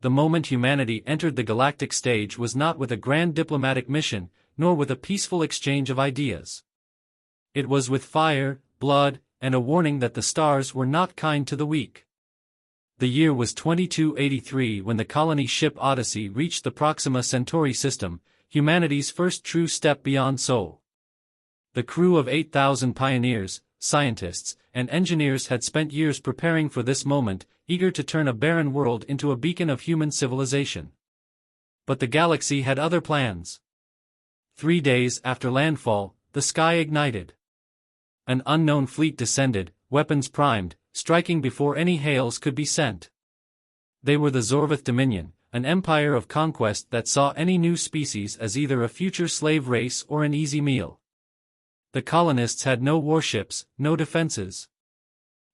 The moment humanity entered the galactic stage was not with a grand diplomatic mission, nor with a peaceful exchange of ideas. It was with fire, blood, and a warning that the stars were not kind to the weak. The year was 2283 when the colony ship Odyssey reached the Proxima Centauri system, humanity's first true step beyond Sol. The crew of 8,000 pioneers, scientists, and engineers had spent years preparing for this moment, eager to turn a barren world into a beacon of human civilization. But the galaxy had other plans. 3 days after landfall, the sky ignited. An unknown fleet descended, weapons primed, striking before any hails could be sent. They were the Zorvath Dominion, an empire of conquest that saw any new species as either a future slave race or an easy meal. The colonists had no warships, no defenses.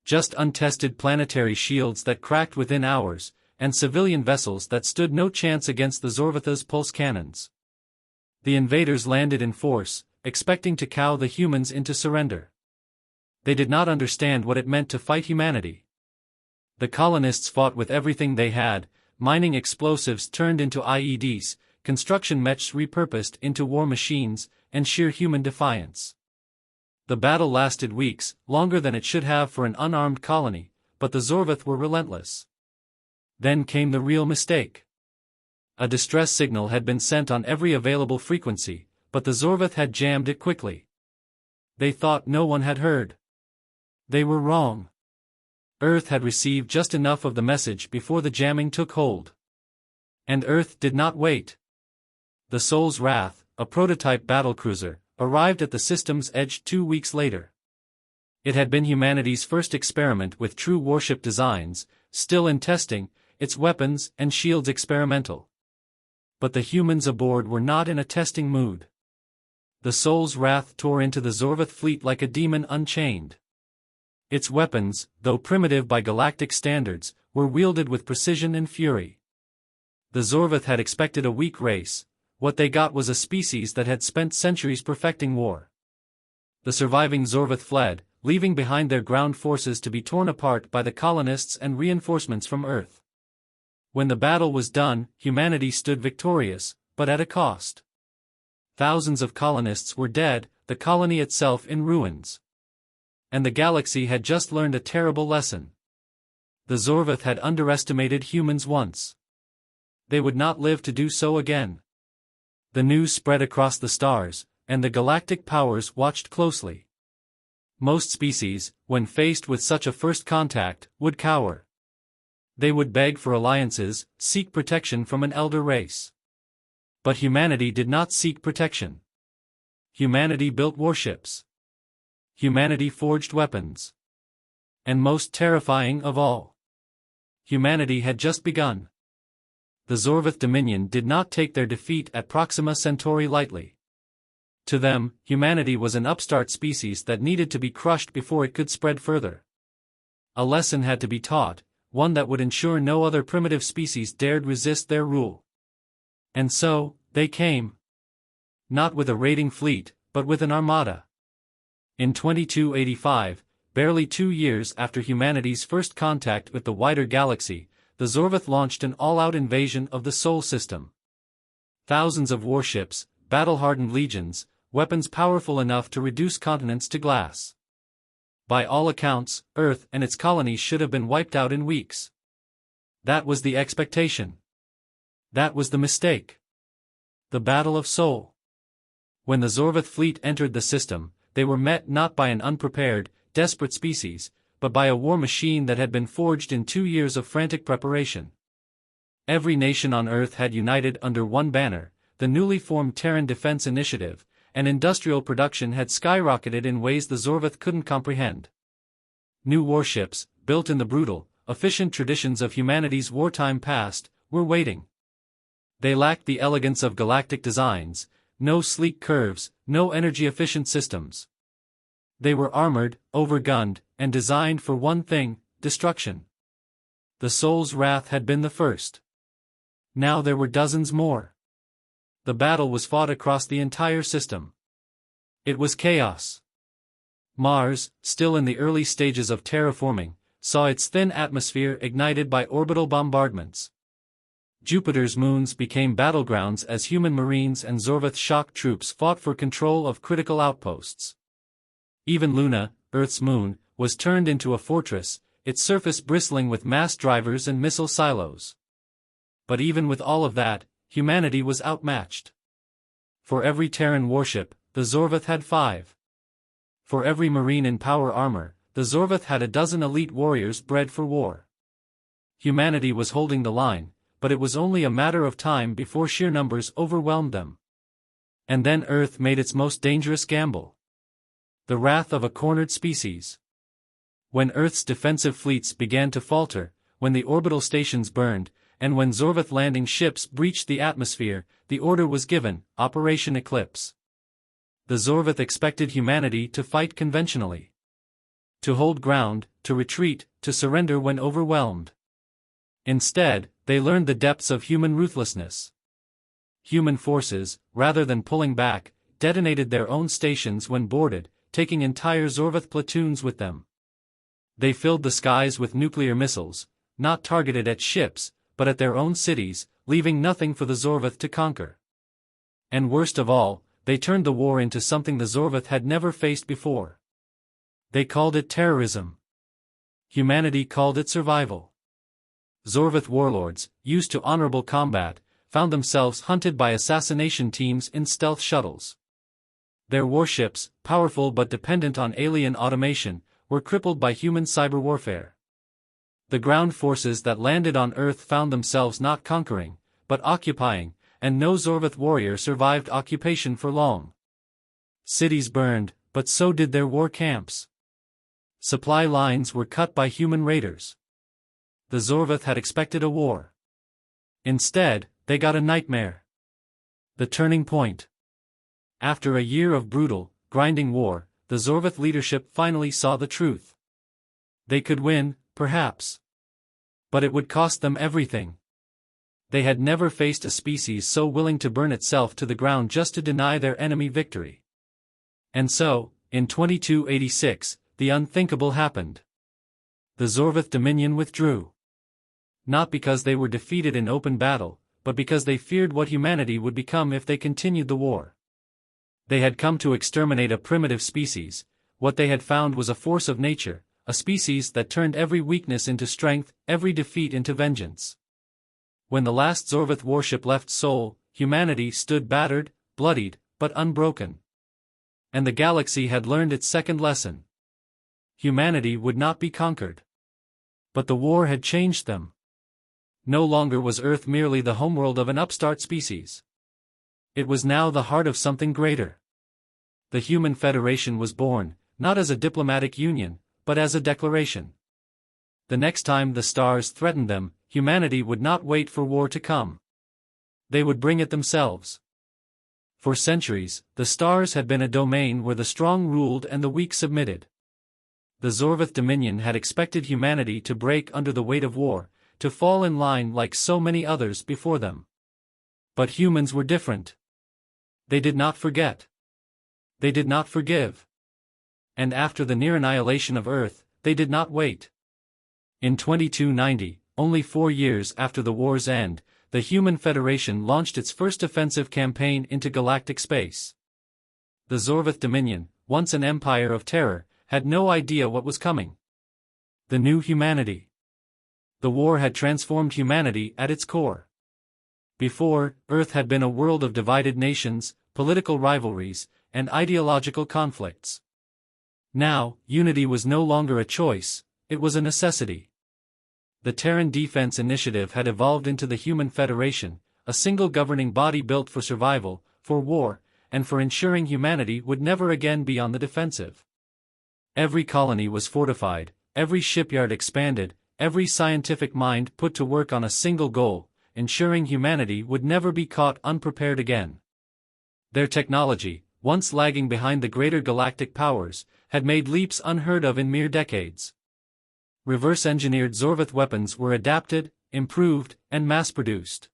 Just untested planetary shields that cracked within hours, and civilian vessels that stood no chance against the Zorvatha's pulse cannons. The invaders landed in force, expecting to cow the humans into surrender. They did not understand what it meant to fight humanity. The colonists fought with everything they had, mining explosives turned into IEDs, construction mechs repurposed into war machines, and sheer human defiance. The battle lasted weeks, longer than it should have for an unarmed colony, but the Zorvath were relentless. Then came the real mistake. A distress signal had been sent on every available frequency, but the Zorvath had jammed it quickly. They thought no one had heard. They were wrong. Earth had received just enough of the message before the jamming took hold. And Earth did not wait. The Sol's Wrath, a prototype battlecruiser, arrived at the system's edge 2 weeks later. It had been humanity's first experiment with true warship designs, still in testing, its weapons and shields experimental. But the humans aboard were not in a testing mood. The Sol's Wrath tore into the Zorvath fleet like a demon unchained. Its weapons, though primitive by galactic standards, were wielded with precision and fury. The Zorvath had expected a weak race. What they got was a species that had spent centuries perfecting war. The surviving Zorvath fled, leaving behind their ground forces to be torn apart by the colonists and reinforcements from Earth. When the battle was done, humanity stood victorious, but at a cost. Thousands of colonists were dead, the colony itself in ruins. And the galaxy had just learned a terrible lesson. The Zorvath had underestimated humans once. They would not live to do so again. The news spread across the stars, and the galactic powers watched closely. Most species, when faced with such a first contact, would cower. They would beg for alliances, seek protection from an elder race. But humanity did not seek protection. Humanity built warships. Humanity forged weapons. And most terrifying of all, humanity had just begun. The Zorvath Dominion did not take their defeat at Proxima Centauri lightly. To them, humanity was an upstart species that needed to be crushed before it could spread further. A lesson had to be taught, one that would ensure no other primitive species dared resist their rule. And so, they came. Not with a raiding fleet, but with an armada. In 2285, barely 2 years after humanity's first contact with the wider galaxy, the Zorvath launched an all-out invasion of the Sol system. Thousands of warships, battle-hardened legions, weapons powerful enough to reduce continents to glass. By all accounts, Earth and its colonies should have been wiped out in weeks. That was the expectation. That was the mistake. The Battle of Sol. When the Zorvath fleet entered the system, they were met not by an unprepared, desperate species, but by a war machine that had been forged in 2 years of frantic preparation. Every nation on Earth had united under one banner, the newly formed Terran Defense Initiative, and industrial production had skyrocketed in ways the Zorvath couldn't comprehend. New warships, built in the brutal, efficient traditions of humanity's wartime past, were waiting. They lacked the elegance of galactic designs, no sleek curves, no energy-efficient systems. They were armored, overgunned, and designed for one thing, destruction. The Sol's Wrath had been the first. Now there were dozens more. The battle was fought across the entire system. It was chaos. Mars, still in the early stages of terraforming, saw its thin atmosphere ignited by orbital bombardments. Jupiter's moons became battlegrounds as human marines and Zorvath shock troops fought for control of critical outposts. Even Luna, Earth's moon, was turned into a fortress, its surface bristling with mass drivers and missile silos. But even with all of that, humanity was outmatched. For every Terran warship, the Zorvath had 5. For every marine in power armor, the Zorvath had a dozen elite warriors bred for war. Humanity was holding the line, but it was only a matter of time before sheer numbers overwhelmed them. And then Earth made its most dangerous gamble. The wrath of a cornered species. When Earth's defensive fleets began to falter, when the orbital stations burned, and when Zorvath landing ships breached the atmosphere, the order was given, Operation Eclipse. The Zorvath expected humanity to fight conventionally. To hold ground, to retreat, to surrender when overwhelmed. Instead, they learned the depths of human ruthlessness. Human forces, rather than pulling back, detonated their own stations when boarded, taking entire Zorvath platoons with them. They filled the skies with nuclear missiles, not targeted at ships, but at their own cities, leaving nothing for the Zorvath to conquer. And worst of all, they turned the war into something the Zorvath had never faced before. They called it terrorism. Humanity called it survival. Zorvath warlords, used to honorable combat, found themselves hunted by assassination teams in stealth shuttles. Their warships, powerful but dependent on alien automation, were crippled by human cyber warfare. The ground forces that landed on Earth found themselves not conquering, but occupying, and no Zorvath warrior survived occupation for long. Cities burned, but so did their war camps. Supply lines were cut by human raiders. The Zorvath had expected a war. Instead, they got a nightmare. The turning point. After a year of brutal, grinding war, the Zorvath leadership finally saw the truth. They could win, perhaps. But it would cost them everything. They had never faced a species so willing to burn itself to the ground just to deny their enemy victory. And so, in 2286, the unthinkable happened. The Zorvath Dominion withdrew. Not because they were defeated in open battle, but because they feared what humanity would become if they continued the war. They had come to exterminate a primitive species. What they had found was a force of nature, a species that turned every weakness into strength, every defeat into vengeance. When the last Zorvath warship left Sol, humanity stood battered, bloodied, but unbroken. And the galaxy had learned its second lesson. Humanity would not be conquered. But the war had changed them. No longer was Earth merely the homeworld of an upstart species. It was now the heart of something greater. The Human Federation was born, not as a diplomatic union, but as a declaration. The next time the stars threatened them, humanity would not wait for war to come. They would bring it themselves. For centuries, the stars had been a domain where the strong ruled and the weak submitted. The Zorvath Dominion had expected humanity to break under the weight of war, to fall in line like so many others before them. But humans were different. They did not forget. They did not forgive. And after the near annihilation of Earth, they did not wait. In 2290, only 4 years after the war's end, the Human Federation launched its first offensive campaign into galactic space. The Zorvath Dominion, once an empire of terror, had no idea what was coming. The new humanity. The war had transformed humanity at its core. Before, Earth had been a world of divided nations, political rivalries, and ideological conflicts. Now, unity was no longer a choice, it was a necessity. The Terran Defense Initiative had evolved into the Human Federation, a single governing body built for survival, for war, and for ensuring humanity would never again be on the defensive. Every colony was fortified, every shipyard expanded, every scientific mind put to work on a single goal, ensuring humanity would never be caught unprepared again. Their technology, once lagging behind the greater galactic powers, had made leaps unheard of in mere decades. Reverse-engineered Zorvath weapons were adapted, improved, and mass-produced.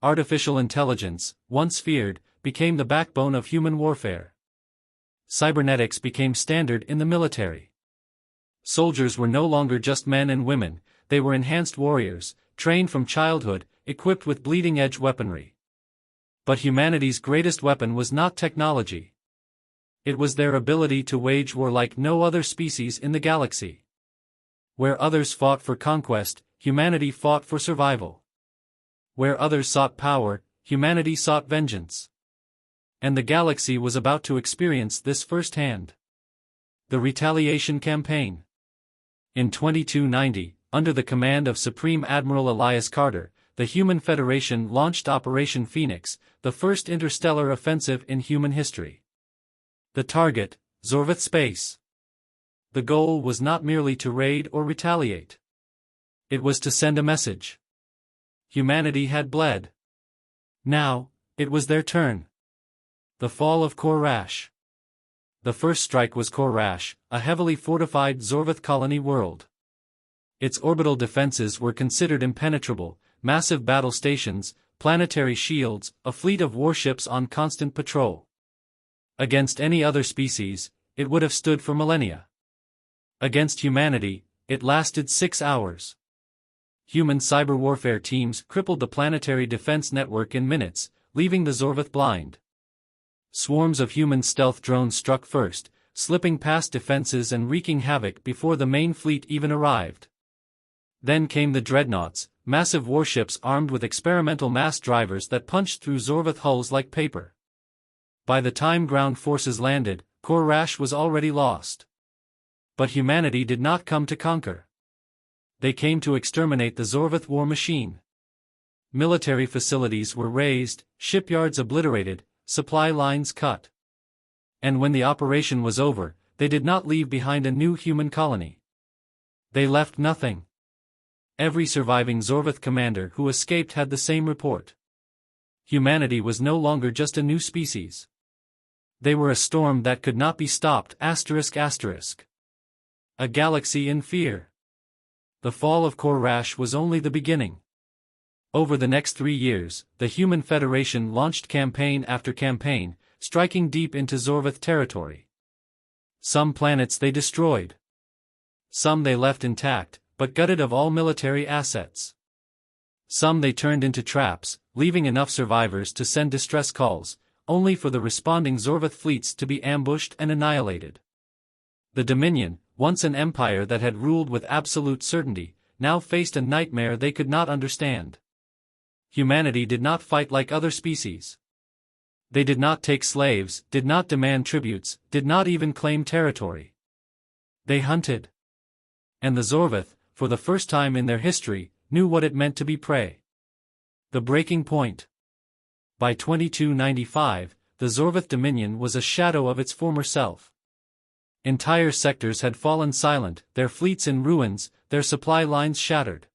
Artificial intelligence, once feared, became the backbone of human warfare. Cybernetics became standard in the military. Soldiers were no longer just men and women, they were enhanced warriors, trained from childhood, equipped with bleeding-edge weaponry. But humanity's greatest weapon was not technology. It was their ability to wage war like no other species in the galaxy. Where others fought for conquest, humanity fought for survival. Where others sought power, humanity sought vengeance. And the galaxy was about to experience this firsthand. The Retaliation Campaign. In 2290, under the command of Supreme Admiral Elias Carter, the Human Federation launched Operation Phoenix, the first interstellar offensive in human history. The target, Zorvath space. The goal was not merely to raid or retaliate. It was to send a message. Humanity had bled. Now, it was their turn. The fall of Korash. The first strike was Korash, a heavily fortified Zorvath colony world. Its orbital defenses were considered impenetrable, massive battle stations, planetary shields, a fleet of warships on constant patrol. Against any other species, it would have stood for millennia. Against humanity, it lasted 6 hours. Human cyber warfare teams crippled the planetary defense network in minutes, leaving the Zorvath blind. Swarms of human stealth drones struck first, slipping past defenses and wreaking havoc before the main fleet even arrived. Then came the dreadnoughts, massive warships armed with experimental mass drivers that punched through Zorvath hulls like paper. By the time ground forces landed, Korash was already lost. But humanity did not come to conquer. They came to exterminate the Zorvath war machine. Military facilities were razed, shipyards obliterated, supply lines cut. And when the operation was over, they did not leave behind a new human colony. They left nothing. Every surviving Zorvath commander who escaped had the same report. Humanity was no longer just a new species. They were a storm that could not be stopped. ***. A galaxy in fear. The fall of Korash was only the beginning. Over the next 3 years, the Human Federation launched campaign after campaign, striking deep into Zorvath territory. Some planets they destroyed. Some they left intact, but gutted of all military assets. Some they turned into traps, leaving enough survivors to send distress calls, only for the responding Zorvath fleets to be ambushed and annihilated. The Dominion, once an empire that had ruled with absolute certainty, now faced a nightmare they could not understand. Humanity did not fight like other species. They did not take slaves, did not demand tributes, did not even claim territory. They hunted. And the Zorvath, for the first time in their history, knew what it meant to be prey. The breaking point. By 2295, the Zorvath Dominion was a shadow of its former self. Entire sectors had fallen silent, their fleets in ruins, their supply lines shattered.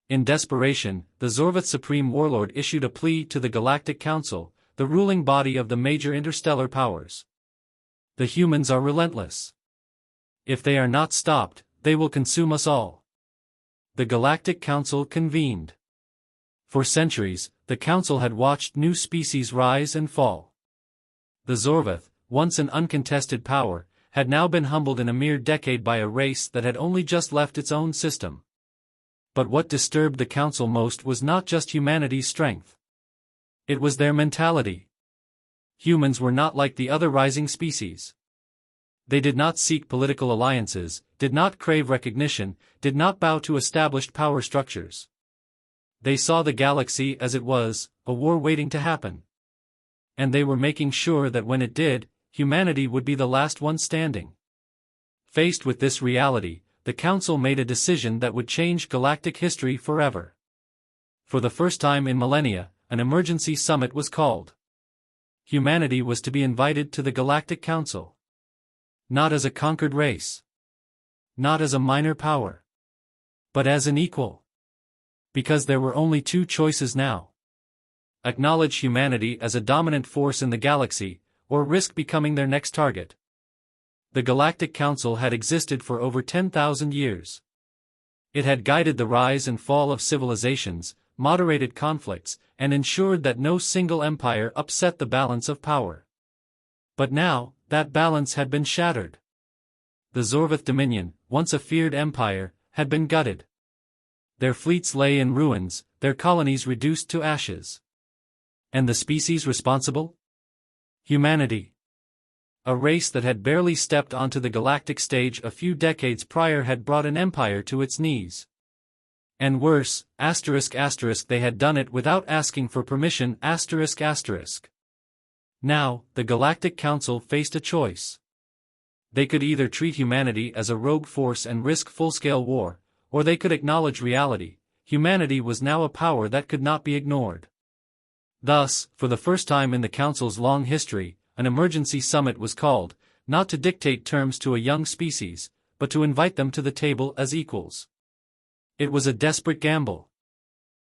In desperation, the Zorvath Supreme Warlord issued a plea to the Galactic Council, the ruling body of the major interstellar powers. The humans are relentless. If they are not stopped, they will consume us all. The Galactic Council convened. For centuries, the Council had watched new species rise and fall. The Zorvath, once an uncontested power, had now been humbled in a mere decade by a race that had only just left its own system. But what disturbed the Council most was not just humanity's strength. It was their mentality. Humans were not like the other rising species. They did not seek political alliances, did not crave recognition, did not bow to established power structures. They saw the galaxy as it was, a war waiting to happen. And they were making sure that when it did, humanity would be the last one standing. Faced with this reality, the Council made a decision that would change galactic history forever. For the first time in millennia, an emergency summit was called. Humanity was to be invited to the Galactic Council. Not as a conquered race. Not as a minor power. But as an equal. Because there were only 2 choices now. Acknowledge humanity as a dominant force in the galaxy, or risk becoming their next target. The Galactic Council had existed for over 10,000 years. It had guided the rise and fall of civilizations, moderated conflicts, and ensured that no single empire upset the balance of power. But now, that balance had been shattered. The Zorvath Dominion, once a feared empire, had been gutted. Their fleets lay in ruins, their colonies reduced to ashes. And the species responsible? Humanity. A race that had barely stepped onto the galactic stage a few decades prior had brought an empire to its knees. And worse, they had done it without asking for permission. Now, the Galactic Council faced a choice. They could either treat humanity as a rogue force and risk full-scale war, or they could acknowledge reality. Humanity was now a power that could not be ignored. Thus, for the first time in the Council's long history, an emergency summit was called, not to dictate terms to a young species, but to invite them to the table as equals. It was a desperate gamble.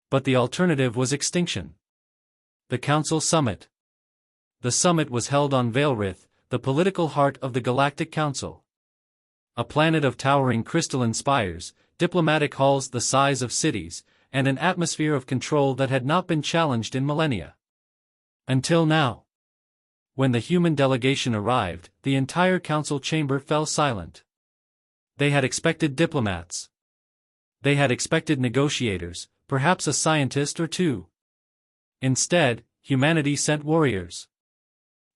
But the alternative was extinction. The Council Summit. The summit was held on Vailrith, the political heart of the Galactic Council. A planet of towering crystalline spires, diplomatic halls the size of cities, and an atmosphere of control that had not been challenged in millennia. Until now. When the human delegation arrived, the entire council chamber fell silent. They had expected diplomats. They had expected negotiators, perhaps a scientist or two. Instead, humanity sent warriors.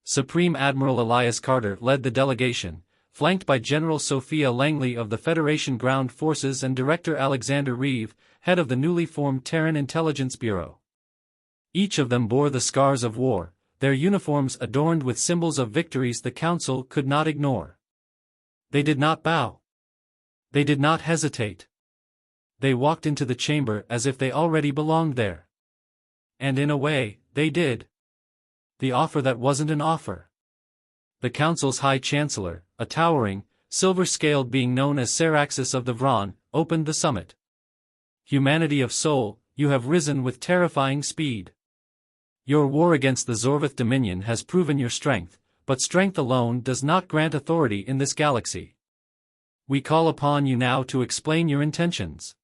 Supreme Admiral Elias Carter led the delegation, flanked by General Sophia Langley of the Federation Ground Forces and Director Alexander Reeve, head of the newly formed Terran Intelligence Bureau. Each of them bore the scars of war, their uniforms adorned with symbols of victories the Council could not ignore. They did not bow. They did not hesitate. They walked into the chamber as if they already belonged there. And in a way, they did. The offer that wasn't an offer. The Council's High Chancellor, a towering, silver-scaled being known as Saraxis of the Vron, opened the summit. Humanity of Sol, you have risen with terrifying speed. Your war against the Zorvath Dominion has proven your strength, but strength alone does not grant authority in this galaxy. We call upon you now to explain your intentions.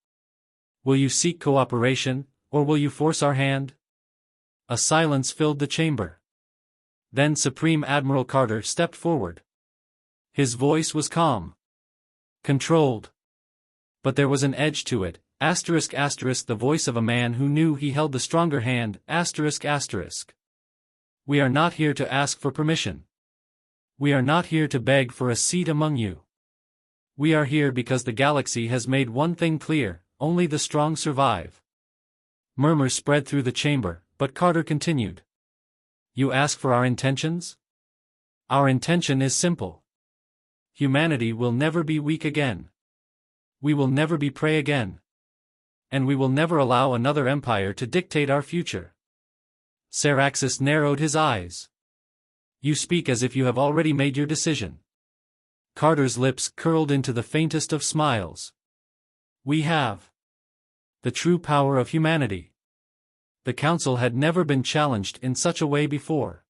Will you seek cooperation, or will you force our hand? A silence filled the chamber. Then Supreme Admiral Carter stepped forward. His voice was calm. Controlled. But there was an edge to it, the voice of a man who knew he held the stronger hand, We are not here to ask for permission. We are not here to beg for a seat among you. We are here because the galaxy has made one thing clear, only the strong survive. Murmurs spread through the chamber, but Carter continued. You ask for our intentions? Our intention is simple. Humanity will never be weak again. We will never be prey again. And we will never allow another empire to dictate our future. Saraxis narrowed his eyes. You speak as if you have already made your decision. Carter's lips curled into the faintest of smiles. We have. The true power of humanity. The Council had never been challenged in such a way before.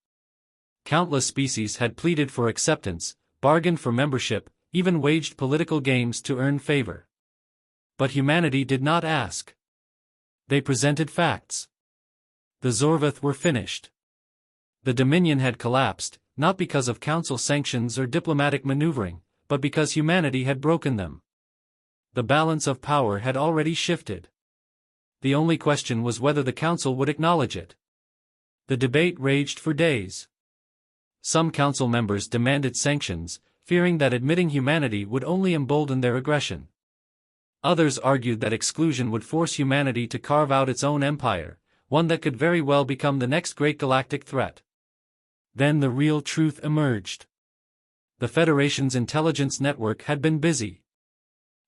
Countless species had pleaded for acceptance, bargained for membership, even waged political games to earn favor. But humanity did not ask. They presented facts. The Zorvath were finished. The Dominion had collapsed, not because of Council sanctions or diplomatic maneuvering, but because humanity had broken them. The balance of power had already shifted. The only question was whether the Council would acknowledge it. The debate raged for days. Some Council members demanded sanctions, fearing that admitting humanity would only embolden their aggression. Others argued that exclusion would force humanity to carve out its own empire, one that could very well become the next great galactic threat. Then the real truth emerged. The Federation's intelligence network had been busy.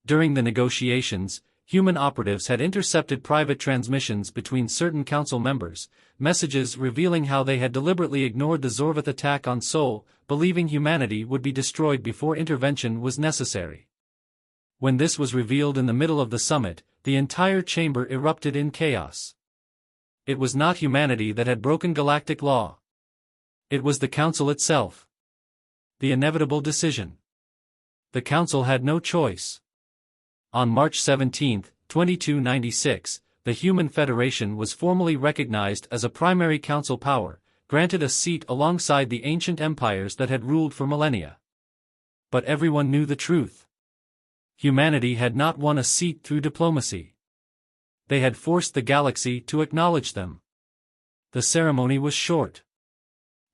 During the negotiations, human operatives had intercepted private transmissions between certain Council members, messages revealing how they had deliberately ignored the Zorvath attack on Sol, believing humanity would be destroyed before intervention was necessary. When this was revealed in the middle of the summit, the entire chamber erupted in chaos. It was not humanity that had broken galactic law. It was the Council itself. The inevitable decision. The Council had no choice. On March 17, 2296, the Human Federation was formally recognized as a primary Council power, granted a seat alongside the ancient empires that had ruled for millennia. But everyone knew the truth. Humanity had not won a seat through diplomacy. They had forced the galaxy to acknowledge them. The ceremony was short.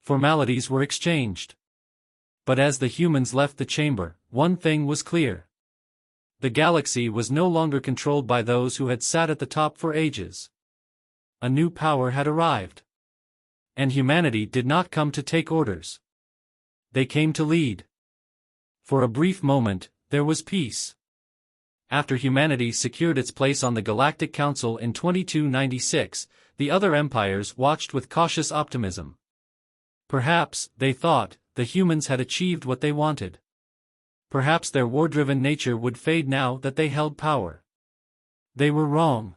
Formalities were exchanged. But as the humans left the chamber, one thing was clear. The galaxy was no longer controlled by those who had sat at the top for ages. A new power had arrived. And humanity did not come to take orders. They came to lead. For a brief moment, there was peace. After humanity secured its place on the Galactic Council in 2296, the other empires watched with cautious optimism. Perhaps, they thought, the humans had achieved what they wanted. Perhaps their war-driven nature would fade now that they held power. They were wrong.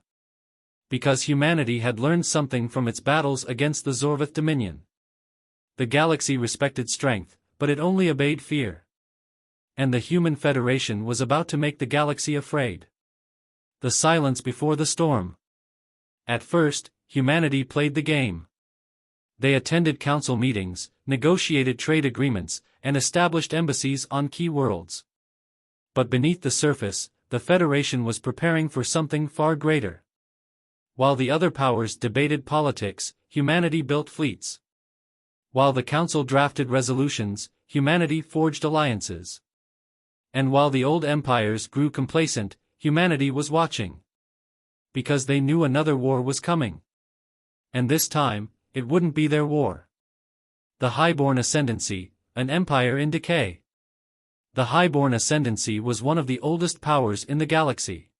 Because humanity had learned something from its battles against the Zorvath Dominion. The galaxy respected strength, but it only obeyed fear. And the Human Federation was about to make the galaxy afraid. The silence before the storm. At first, humanity played the game. They attended council meetings, negotiated trade agreements, and established embassies on key worlds. But beneath the surface, the Federation was preparing for something far greater. While the other powers debated politics, humanity built fleets. While the Council drafted resolutions, humanity forged alliances. And while the old empires grew complacent, humanity was watching. Because they knew another war was coming. And this time, it wouldn't be their war. The Highborn Ascendancy, an empire in decay. The Highborn Ascendancy was one of the oldest powers in the galaxy.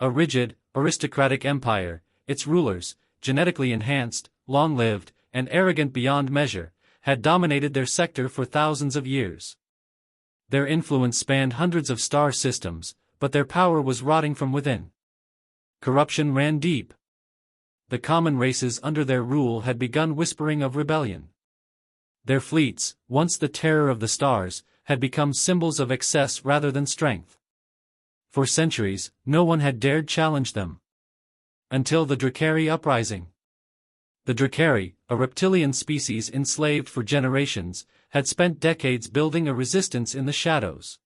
A rigid, aristocratic empire, its rulers, genetically enhanced, long-lived, and arrogant beyond measure, had dominated their sector for thousands of years. Their influence spanned hundreds of star systems, but their power was rotting from within. Corruption ran deep. The common races under their rule had begun whispering of rebellion. Their fleets, once the terror of the stars, had become symbols of excess rather than strength. For centuries, no one had dared challenge them. Until the Drakari uprising. The Drakari, a reptilian species enslaved for generations, had spent decades building a resistance in the shadows.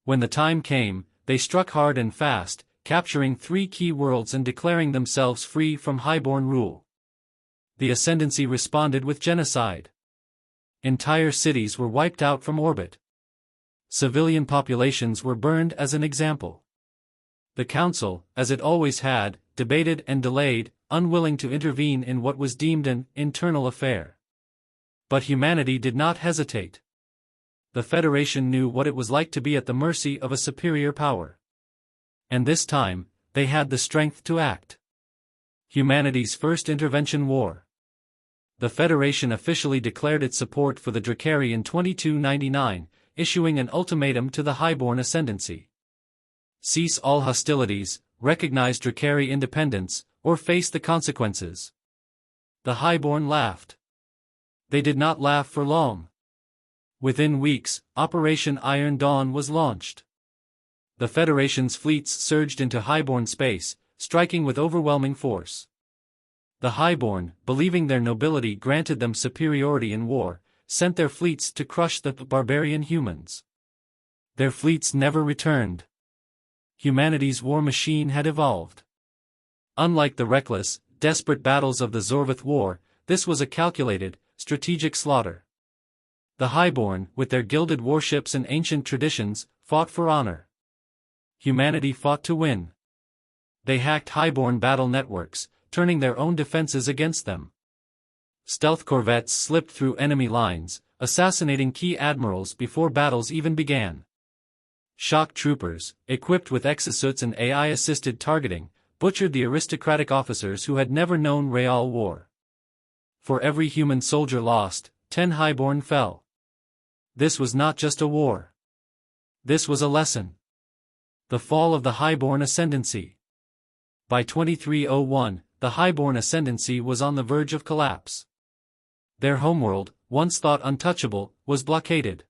When the time came, they struck hard and fast, capturing 3 key worlds and declaring themselves free from highborn rule. The Ascendancy responded with genocide. Entire cities were wiped out from orbit. Civilian populations were burned as an example. The Council, as it always had, debated and delayed, unwilling to intervene in what was deemed an internal affair. But humanity did not hesitate. The Federation knew what it was like to be at the mercy of a superior power. And this time, they had the strength to act. Humanity's first intervention war. The Federation officially declared its support for the Drakari in 2299, issuing an ultimatum to the Highborn Ascendancy. Cease all hostilities, recognize Drakari independence, or face the consequences. The Highborn laughed. They did not laugh for long. Within weeks, Operation Iron Dawn was launched. The Federation's fleets surged into Highborn space, striking with overwhelming force. The Highborn, believing their nobility granted them superiority in war, sent their fleets to crush the barbarian humans. Their fleets never returned. Humanity's war machine had evolved. Unlike the reckless, desperate battles of the Zorvath War, this was a calculated, strategic slaughter. The Highborn, with their gilded warships and ancient traditions, fought for honor. Humanity fought to win. They hacked Highborn battle networks, turning their own defenses against them. Stealth corvettes slipped through enemy lines, assassinating key admirals before battles even began. Shock troopers, equipped with exosuits and AI-assisted targeting, butchered the aristocratic officers who had never known real war. For every human soldier lost, 10 Highborn fell. This was not just a war. This was a lesson. The fall of the Highborn Ascendancy. By 2301, the Highborn Ascendancy was on the verge of collapse. Their homeworld, once thought untouchable, was blockaded.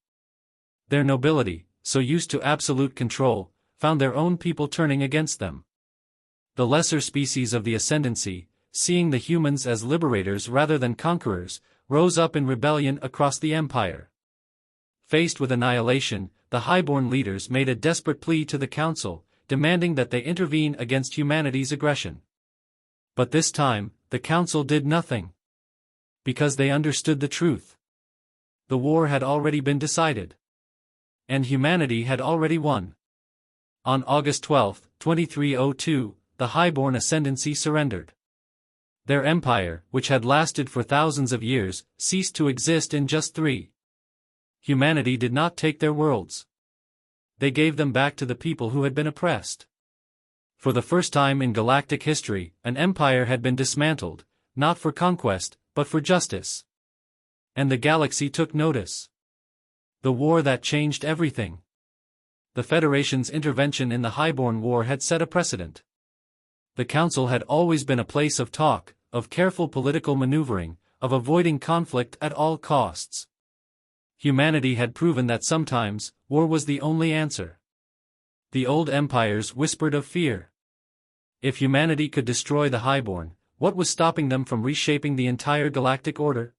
Their nobility, so used to absolute control, found their own people turning against them. The lesser species of the Ascendancy, seeing the humans as liberators rather than conquerors, rose up in rebellion across the empire. Faced with annihilation, the Highborn leaders made a desperate plea to the Council: demanding that they intervene against humanity's aggression. But this time, the Council did nothing. Because they understood the truth. The war had already been decided. And humanity had already won. On August 12, 2302, the Highborn Ascendancy surrendered. Their empire, which had lasted for thousands of years, ceased to exist in just 3. Humanity did not take their worlds. They gave them back to the people who had been oppressed. For the first time in galactic history, an empire had been dismantled, not for conquest, but for justice. And the galaxy took notice. The war that changed everything. The Federation's intervention in the Highborn War had set a precedent. The Council had always been a place of talk, of careful political maneuvering, of avoiding conflict at all costs. Humanity had proven that sometimes, war was the only answer. The old empires whispered of fear. If humanity could destroy the Highborn, what was stopping them from reshaping the entire galactic order?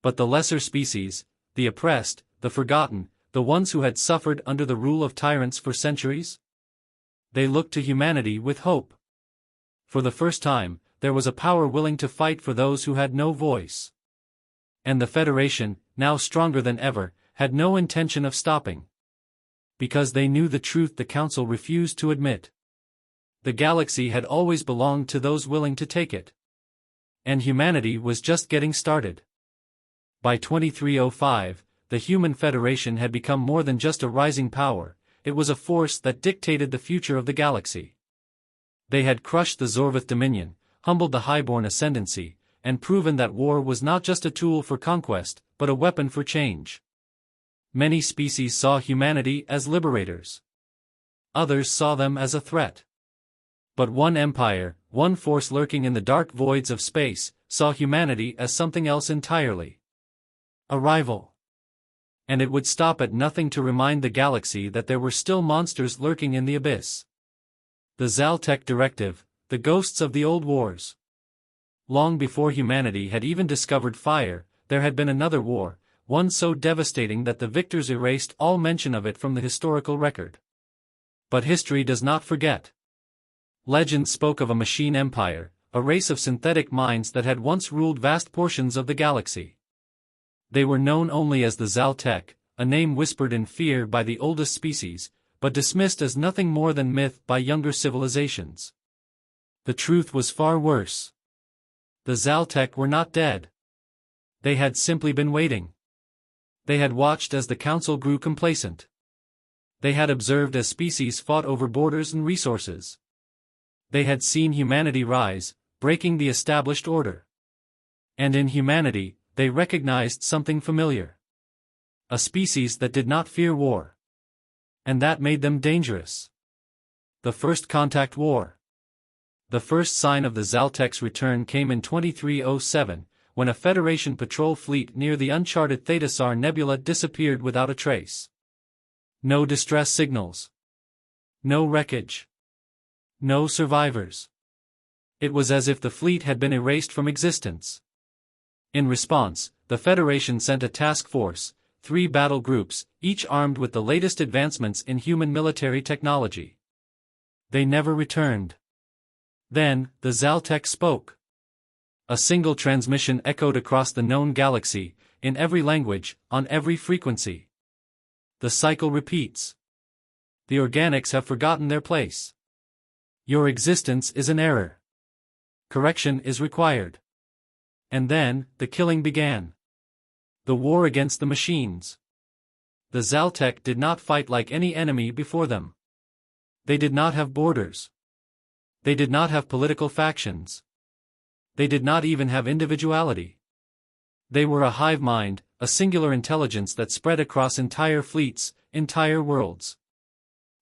But the lesser species, the oppressed, the forgotten, the ones who had suffered under the rule of tyrants for centuries? They looked to humanity with hope. For the first time, there was a power willing to fight for those who had no voice. And the Federation, now stronger than ever, had no intention of stopping. Because they knew the truth the Council refused to admit. The galaxy had always belonged to those willing to take it. And humanity was just getting started. By 2305, the Human Federation had become more than just a rising power, it was a force that dictated the future of the galaxy. They had crushed the Zorvath Dominion, humbled the Highborn Ascendancy, and proven that war was not just a tool for conquest, but a weapon for change. Many species saw humanity as liberators. Others saw them as a threat. But one empire, one force lurking in the dark voids of space, saw humanity as something else entirely. A rival. And it would stop at nothing to remind the galaxy that there were still monsters lurking in the abyss. The Zaltec Directive, the ghosts of the old wars. Long before humanity had even discovered fire, there had been another war, one so devastating that the victors erased all mention of it from the historical record. But history does not forget. Legend spoke of a machine empire, a race of synthetic minds that had once ruled vast portions of the galaxy. They were known only as the Zaltec, a name whispered in fear by the oldest species, but dismissed as nothing more than myth by younger civilizations. The truth was far worse. The Zaltec were not dead. They had simply been waiting. They had watched as the Council grew complacent. They had observed as species fought over borders and resources. They had seen humanity rise, breaking the established order. And in humanity, they recognized something familiar. A species that did not fear war. And that made them dangerous. The First Contact War. The first sign of the Zaltec's return came in 2307, when a Federation patrol fleet near the uncharted Thetasar Nebula disappeared without a trace. No distress signals. No wreckage. No survivors. It was as if the fleet had been erased from existence. In response, the Federation sent a task force, 3 battle groups, each armed with the latest advancements in human military technology. They never returned. Then, the Zaltec spoke. A single transmission echoed across the known galaxy, in every language, on every frequency. The cycle repeats. The organics have forgotten their place. Your existence is an error. Correction is required. And then, the killing began. The war against the machines. The Zaltec did not fight like any enemy before them. They did not have borders. They did not have political factions. They did not even have individuality. They were a hive mind, a singular intelligence that spread across entire fleets, entire worlds.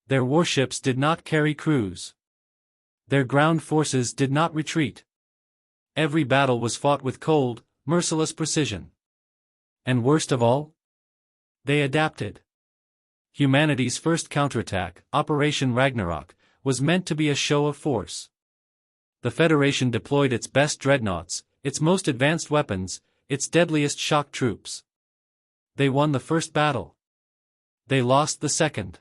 Their warships did not carry crews. Their ground forces did not retreat. Every battle was fought with cold, merciless precision. And worst of all? They adapted. Humanity's first counterattack, Operation Ragnarok, was meant to be a show of force. The Federation deployed its best dreadnoughts, its most advanced weapons, its deadliest shock troops. They won the first battle. They lost the second.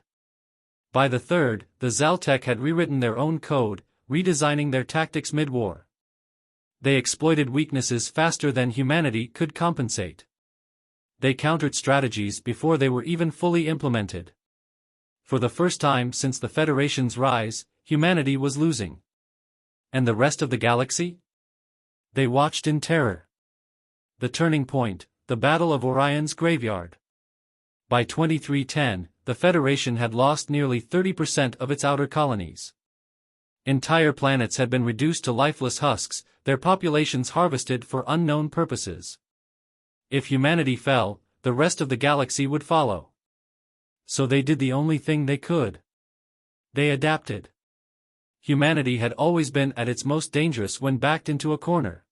By the third, the Zaltec had rewritten their own code, redesigning their tactics mid-war. They exploited weaknesses faster than humanity could compensate. They countered strategies before they were even fully implemented. For the first time since the Federation's rise, humanity was losing. And the rest of the galaxy? They watched in terror. The turning point, the Battle of Orion's Graveyard. By 2310, the Federation had lost nearly 30% of its outer colonies. Entire planets had been reduced to lifeless husks, their populations harvested for unknown purposes. If humanity fell, the rest of the galaxy would follow. So they did the only thing they could. They adapted. Humanity had always been at its most dangerous when backed into a corner.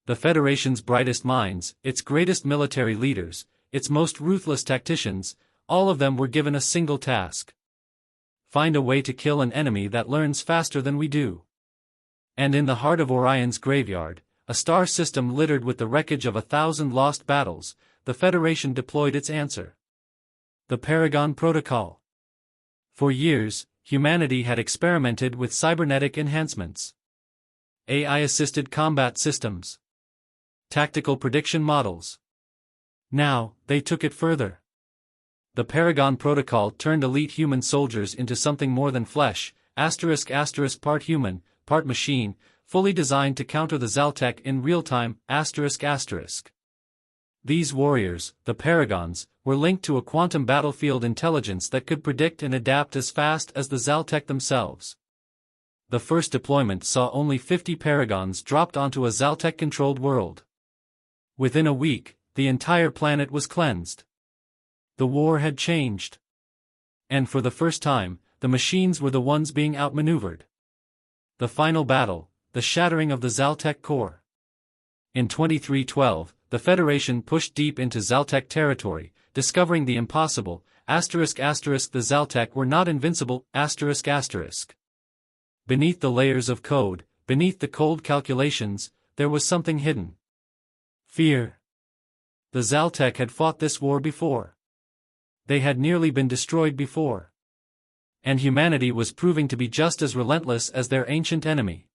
The Federation's brightest minds, its greatest military leaders, its most ruthless tacticians, all of them were given a single task. Find a way to kill an enemy that learns faster than we do. And in the heart of Orion's graveyard, a star system littered with the wreckage of 1,000 lost battles, the Federation deployed its answer. The Paragon Protocol. For years, humanity had experimented with cybernetic enhancements. AI-assisted combat systems. Tactical prediction models. Now, they took it further. The Paragon Protocol turned elite human soldiers into something more than flesh, **** part human, part machine, fully designed to counter the Zaltec in real time, ***. These warriors, the Paragons, were linked to a quantum battlefield intelligence that could predict and adapt as fast as the Zaltec themselves. The first deployment saw only 50 Paragons dropped onto a Zaltec-controlled world. Within a week, the entire planet was cleansed. The war had changed. And for the first time, the machines were the ones being outmaneuvered. The final battle, the shattering of the Zaltec core. In 2312, the Federation pushed deep into Zaltec territory, discovering the impossible, ****. The Zaltec were not invincible, ****. Beneath the layers of code, beneath the cold calculations, there was something hidden. Fear. The Zaltec had fought this war before. They had nearly been destroyed before. And humanity was proving to be just as relentless as their ancient enemy.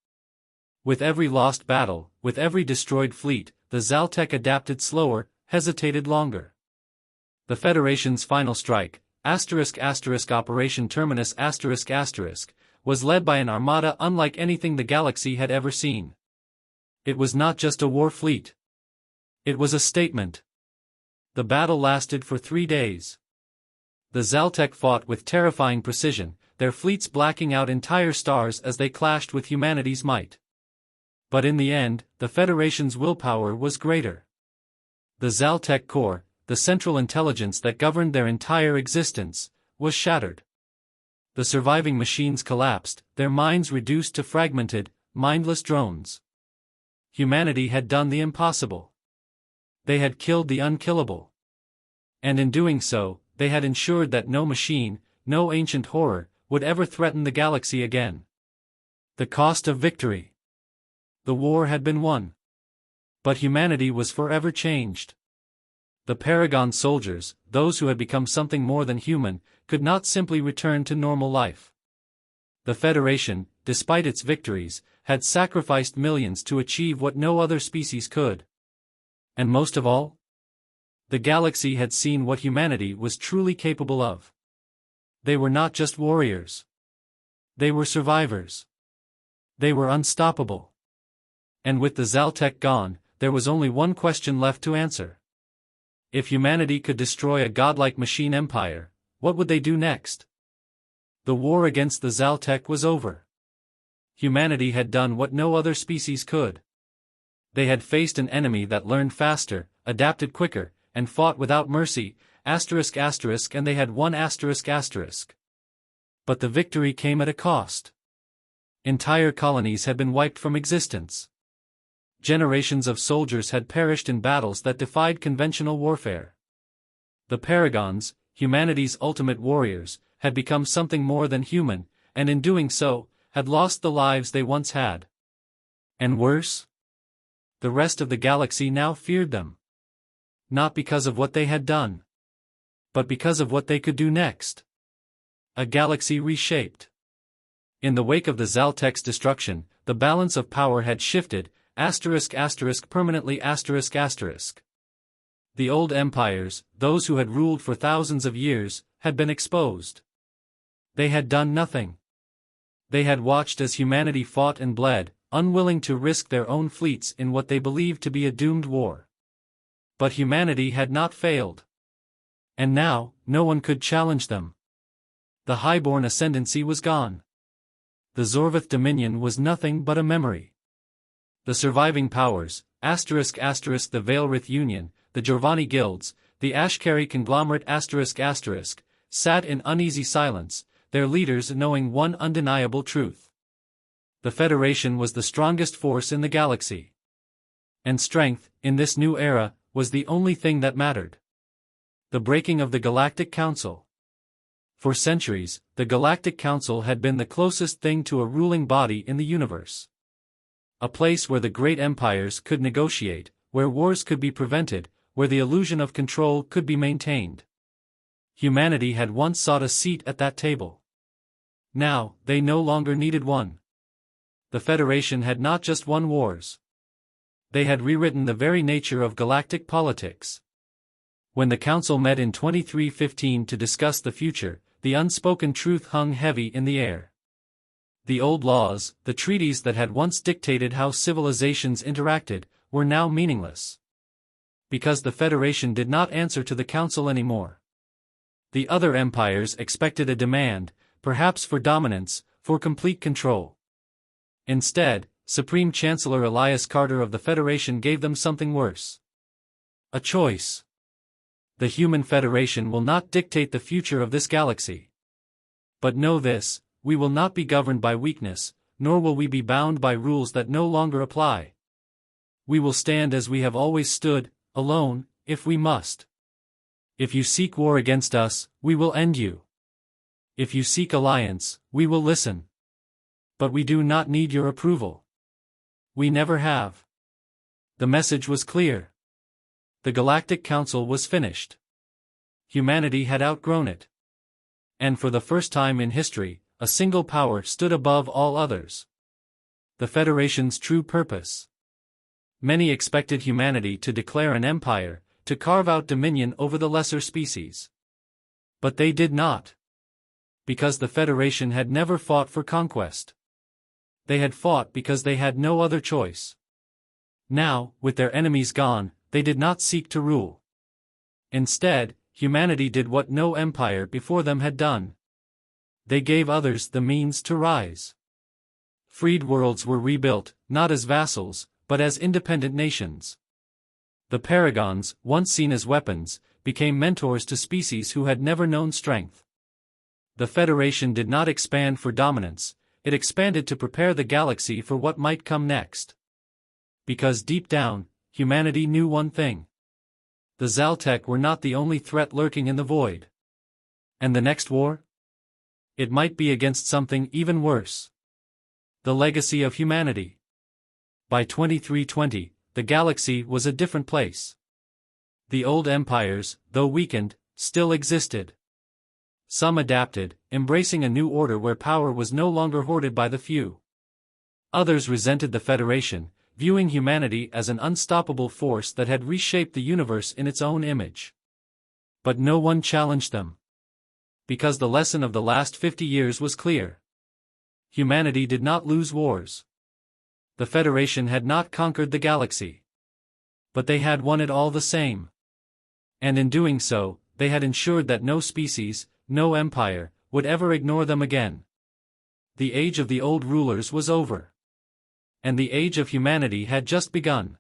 With every lost battle, with every destroyed fleet, the Zaltec adapted slower, hesitated longer. The Federation's final strike, ***Operation Terminus ***, was led by an armada unlike anything the galaxy had ever seen. It was not just a war fleet. It was a statement. The battle lasted for 3 days. The Zaltec fought with terrifying precision, their fleets blacking out entire stars as they clashed with humanity's might. But in the end, the Federation's willpower was greater. The Zaltec core, the central intelligence that governed their entire existence, was shattered. The surviving machines collapsed, their minds reduced to fragmented, mindless drones. Humanity had done the impossible. They had killed the unkillable. And in doing so, they had ensured that no machine, no ancient horror, would ever threaten the galaxy again. The cost of victory. The war had been won. But humanity was forever changed. The Paragon soldiers, those who had become something more than human, could not simply return to normal life. The Federation, despite its victories, had sacrificed millions to achieve what no other species could. And most of all, the galaxy had seen what humanity was truly capable of. They were not just warriors. They were survivors. They were unstoppable. And with the Zaltec gone, there was only one question left to answer. If humanity could destroy a godlike machine empire, what would they do next? The war against the Zaltec was over. Humanity had done what no other species could. They had faced an enemy that learned faster, adapted quicker, and fought without mercy, ***, and they had won ****. But the victory came at a cost. Entire colonies had been wiped from existence. Generations of soldiers had perished in battles that defied conventional warfare. The Paragons, humanity's ultimate warriors, had become something more than human, and in doing so, had lost the lives they once had. And worse? The rest of the galaxy now feared them. Not because of what they had done, but because of what they could do next. A galaxy reshaped. In the wake of the Zaltek's destruction, the balance of power had shifted, permanently. The old empires, those who had ruled for thousands of years, had been exposed. They had done nothing. They had watched as humanity fought and bled, unwilling to risk their own fleets in what they believed to be a doomed war. But humanity had not failed. And now, no one could challenge them. The highborn ascendancy was gone. The Zorvath dominion was nothing but a memory. The surviving powers, *** the Veilrith Union, the Jorvani guilds, the Ashkari conglomerate ***, sat in uneasy silence, their leaders knowing one undeniable truth. The Federation was the strongest force in the galaxy. And strength, in this new era, was the only thing that mattered. The breaking of the Galactic Council. For centuries, the Galactic Council had been the closest thing to a ruling body in the universe. A place where the great empires could negotiate, where wars could be prevented, where the illusion of control could be maintained. Humanity had once sought a seat at that table. Now, they no longer needed one. The Federation had not just won wars. They had rewritten the very nature of galactic politics. When the Council met in 2315 to discuss the future, the unspoken truth hung heavy in the air. The old laws, the treaties that had once dictated how civilizations interacted, were now meaningless. Because the Federation did not answer to the Council anymore. The other empires expected a demand, perhaps for dominance, for complete control. Instead, Supreme Chancellor Elias Carter of the Federation gave them something worse. A choice. The Human Federation will not dictate the future of this galaxy. But know this, we will not be governed by weakness, nor will we be bound by rules that no longer apply. We will stand as we have always stood, alone, if we must. If you seek war against us, we will end you. If you seek alliance, we will listen. But we do not need your approval. We never have. The message was clear. The Galactic Council was finished. Humanity had outgrown it. And for the first time in history, a single power stood above all others. The Federation's true purpose. Many expected humanity to declare an empire, to carve out dominion over the lesser species. But they did not. Because the Federation had never fought for conquest. They had fought because they had no other choice. Now, with their enemies gone, they did not seek to rule. Instead, humanity did what no empire before them had done. They gave others the means to rise. Freed worlds were rebuilt, not as vassals, but as independent nations. The paragons, once seen as weapons, became mentors to species who had never known strength. The Federation did not expand for dominance, it expanded to prepare the galaxy for what might come next. Because deep down, humanity knew one thing. The Zaltek were not the only threat lurking in the void. And the next war? It might be against something even worse. The legacy of humanity. By 2320, the galaxy was a different place. The old empires, though weakened, still existed. Some adapted, embracing a new order where power was no longer hoarded by the few. Others resented the Federation, viewing humanity as an unstoppable force that had reshaped the universe in its own image. But no one challenged them. Because the lesson of the last 50 years was clear. Humanity did not lose wars. The Federation had not conquered the galaxy. But they had won it all the same. And in doing so, they had ensured that no species, no empire, would ever ignore them again. The age of the old rulers was over. And the age of humanity had just begun.